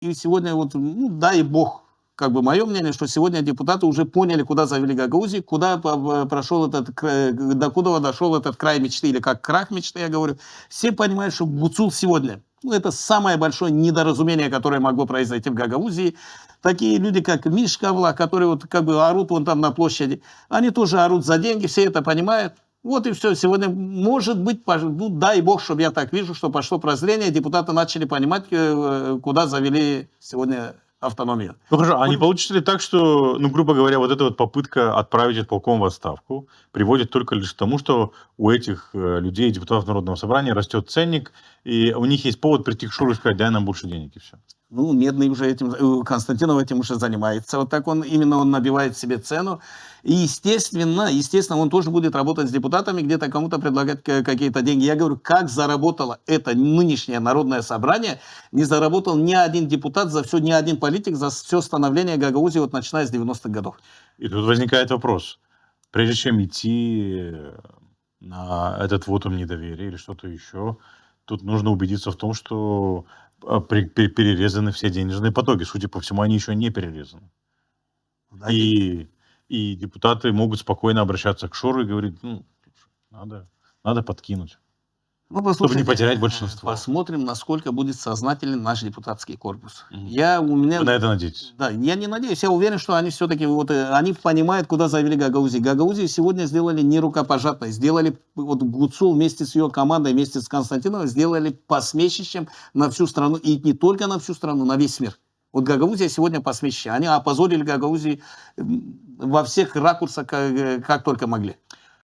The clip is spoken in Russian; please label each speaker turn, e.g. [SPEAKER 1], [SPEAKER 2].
[SPEAKER 1] И сегодня вот, ну, дай бог, как бы мое мнение, что сегодня депутаты уже поняли, куда завели Гагаузию, куда прошел этот, до куда дошел этот край мечты, или как крах мечты, я говорю. Все понимают, что Гуцул сегодня, ну, это самое большое недоразумение, которое могло произойти в Гагаузии. Такие люди, как Мишка Влах, которые вот как бы орут вон там на площади, они тоже орут за деньги, все это понимают. Вот и все. Сегодня, может быть, ну, дай бог, чтобы я так вижу, что пошло прозрение, депутаты начали понимать, куда завели сегодня автономию.
[SPEAKER 2] Ну хорошо, а не получится ли так, что, ну, грубо говоря, вот эта вот попытка отправить исполком в отставку приводит только лишь к тому, что у этих людей, депутатов Народного собрания, растет ценник, и у них есть повод прийти к Шуру и сказать: дай нам больше денег, и все.
[SPEAKER 1] Ну, Медный уже этим, Константинов этим уже занимается. Вот так он набивает себе цену. И, естественно, он тоже будет работать с депутатами, где-то кому-то предлагать какие-то деньги. Я говорю, как заработало это нынешнее народное собрание, не заработал ни один депутат за все, ни один политик за все становление Гагаузии, вот начиная с 90-х годов.
[SPEAKER 2] И тут возникает вопрос. Прежде чем идти на этот вотум недоверия или что-то еще, тут нужно убедиться в том, что перерезаны все денежные потоки. Судя по всему, они еще не перерезаны.
[SPEAKER 1] Да,
[SPEAKER 2] И депутаты могут спокойно обращаться к Шуру и говорить: ну, надо подкинуть,
[SPEAKER 1] ну,
[SPEAKER 2] чтобы не потерять большинство.
[SPEAKER 1] Посмотрим, насколько будет сознателен наш депутатский корпус.
[SPEAKER 2] Вы
[SPEAKER 1] На
[SPEAKER 2] это надеетесь?
[SPEAKER 1] Да, я не надеюсь, я уверен, что они все-таки они понимают, куда завели Гагаузию. Гагаузию сегодня сделали не рукопожатной, сделали вот Гуцул вместе с ее командой, вместе с Константиновым, сделали посмешищем на всю страну, и не только на всю страну, на весь мир. Вот Гагаузия сегодня посмешище. Они опозорили Гагаузию во всех ракурсах, как только могли.